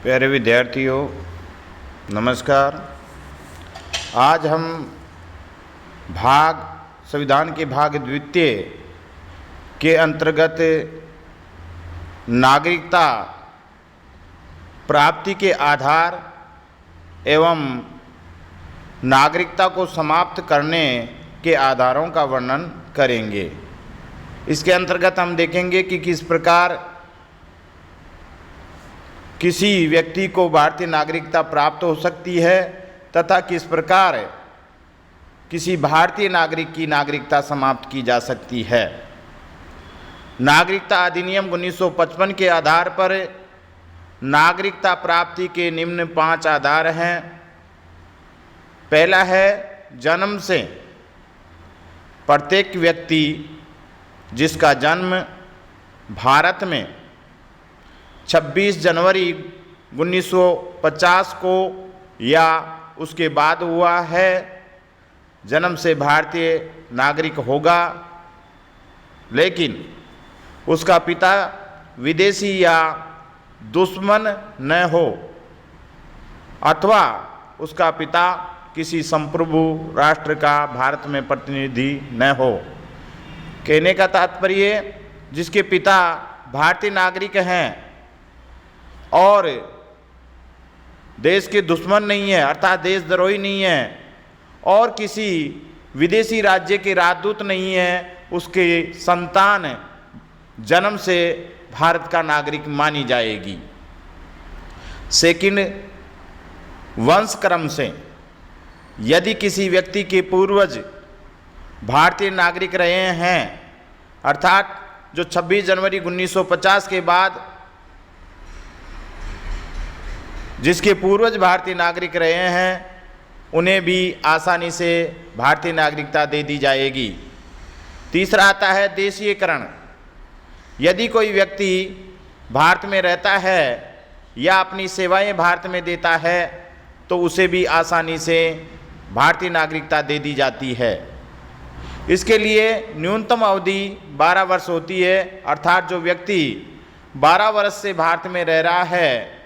प्यारे विद्यार्थियों, नमस्कार। आज हम संविधान के भाग द्वितीय के अंतर्गत नागरिकता प्राप्ति के आधार एवं नागरिकता को समाप्त करने के आधारों का वर्णन करेंगे। इसके अंतर्गत हम देखेंगे कि किस प्रकार किसी व्यक्ति को भारतीय नागरिकता प्राप्त हो सकती है तथा किस प्रकार किसी भारतीय नागरिक की नागरिकता समाप्त की जा सकती है। नागरिकता अधिनियम 1955 के आधार पर नागरिकता प्राप्ति के निम्न 5 आधार हैं। पहला है जन्म से। प्रत्येक व्यक्ति जिसका जन्म भारत में 26 जनवरी 1950 को या उसके बाद हुआ है, जन्म से भारतीय नागरिक होगा, लेकिन उसका पिता विदेशी या दुश्मन न हो अथवा उसका पिता किसी संप्रभु राष्ट्र का भारत में प्रतिनिधि न हो। कहने का तात्पर्य, जिसके पिता भारतीय नागरिक हैं और देश के दुश्मन नहीं है अर्थात देशद्रोही नहीं है और किसी विदेशी राज्य के राजदूत नहीं है, उसके संतान जन्म से भारत का नागरिक मानी जाएगी। सेकंड, वंश क्रम से। यदि किसी व्यक्ति के पूर्वज भारतीय नागरिक रहे हैं अर्थात जो 26 जनवरी 1950 के बाद जिसके पूर्वज भारतीय नागरिक रहे हैं, उन्हें भी आसानी से भारतीय नागरिकता दे दी जाएगी। तीसरा आता है देशीयकरण। यदि कोई व्यक्ति भारत में रहता है या अपनी सेवाएं भारत में देता है तो उसे भी आसानी से भारतीय नागरिकता दे दी जाती है। इसके लिए न्यूनतम अवधि 12 वर्ष होती है, अर्थात जो व्यक्ति 12 वर्ष से भारत में रह रहा है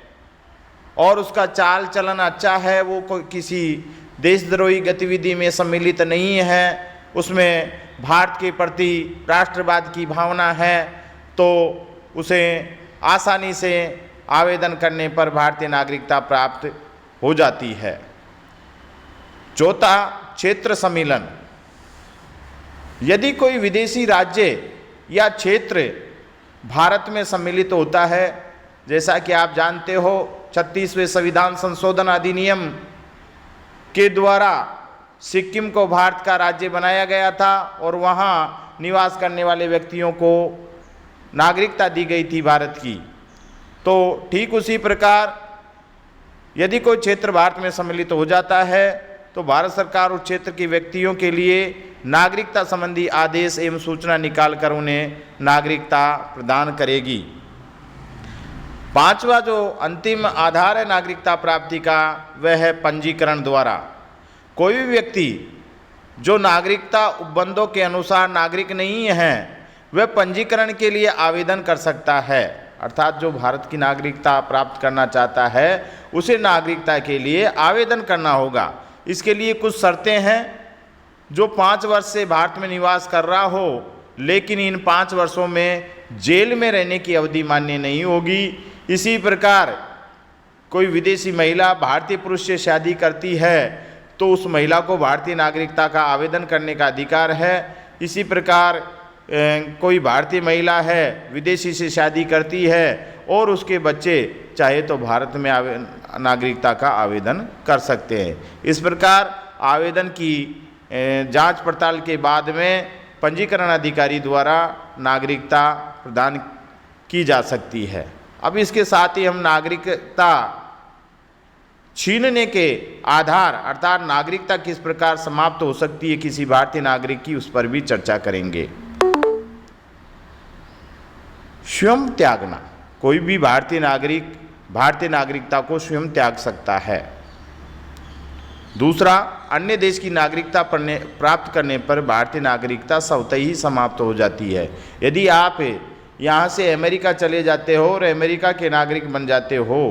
और उसका चाल चलन अच्छा है, वो किसी देशद्रोही गतिविधि में सम्मिलित नहीं है, उसमें भारत के प्रति राष्ट्रवाद की भावना है, तो उसे आसानी से आवेदन करने पर भारतीय नागरिकता प्राप्त हो जाती है। चौथा, क्षेत्र सम्मिलन। यदि कोई विदेशी राज्य या क्षेत्र भारत में सम्मिलित होता है, जैसा कि आप जानते हो 36वें संविधान संशोधन अधिनियम के द्वारा सिक्किम को भारत का राज्य बनाया गया था और वहाँ निवास करने वाले व्यक्तियों को नागरिकता दी गई थी भारत की। तो ठीक उसी प्रकार यदि कोई क्षेत्र भारत में सम्मिलित हो जाता है तो भारत सरकार उस क्षेत्र के व्यक्तियों के लिए नागरिकता संबंधी आदेश एवं सूचना निकालकर उन्हें नागरिकता प्रदान करेगी। पांचवा जो अंतिम आधार है नागरिकता प्राप्ति का, वह है पंजीकरण द्वारा। कोई भी व्यक्ति जो नागरिकता उपबंधों के अनुसार नागरिक नहीं है, वह पंजीकरण के लिए आवेदन कर सकता है। अर्थात जो भारत की नागरिकता प्राप्त करना चाहता है उसे नागरिकता के लिए आवेदन करना होगा। इसके लिए कुछ शर्तें हैं। जो 5 वर्ष से भारत में निवास कर रहा हो लेकिन इन 5 वर्षों में जेल में रहने की अवधि मान्य नहीं होगी। इसी प्रकार कोई विदेशी महिला भारतीय पुरुष से शादी करती है तो उस महिला को भारतीय नागरिकता का आवेदन करने का अधिकार है। इसी प्रकार कोई भारतीय महिला है विदेशी से शादी करती है और उसके बच्चे चाहे तो भारत में नागरिकता का आवेदन कर सकते हैं। इस प्रकार आवेदन की जांच पड़ताल के बाद में पंजीकरण अधिकारी द्वारा नागरिकता प्रदान की जा सकती है। अब इसके साथ ही हम नागरिकता छीनने के आधार अर्थात नागरिकता किस प्रकार समाप्त हो सकती है किसी भारतीय नागरिक की, उस पर भी चर्चा करेंगे। स्वयं त्यागना। कोई भी भारतीय नागरिक भारतीय नागरिकता को स्वयं त्याग सकता है। दूसरा, अन्य देश की नागरिकता प्राप्त करने पर भारतीय नागरिकता स्वतः ही समाप्त हो जाती है। यदि आप यहाँ से अमेरिका चले जाते हो और अमेरिका के नागरिक बन जाते हो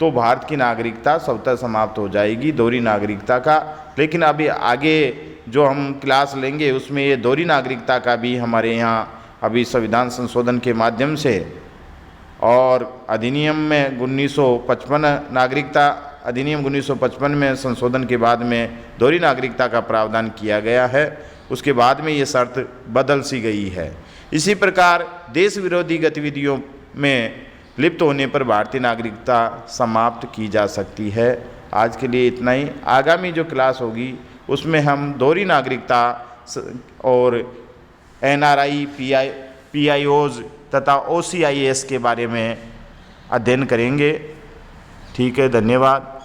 तो भारत की नागरिकता स्वतः समाप्त हो जाएगी दोहरी नागरिकता का। लेकिन अभी आगे जो हम क्लास लेंगे उसमें ये दोहरी नागरिकता का भी हमारे यहाँ अभी संविधान संशोधन के माध्यम से और अधिनियम में 1955 नागरिकता अधिनियम 1955 में संशोधन के बाद में दोहरी नागरिकता का प्रावधान किया गया है। उसके बाद में ये शर्त बदल सी गई है। इसी प्रकार देश विरोधी गतिविधियों में लिप्त होने पर भारतीय नागरिकता समाप्त की जा सकती है। आज के लिए इतना ही। आगामी जो क्लास होगी उसमें हम दोहरी नागरिकता और NRI, PIOs तथा OCIS के बारे में अध्ययन करेंगे। ठीक है, धन्यवाद।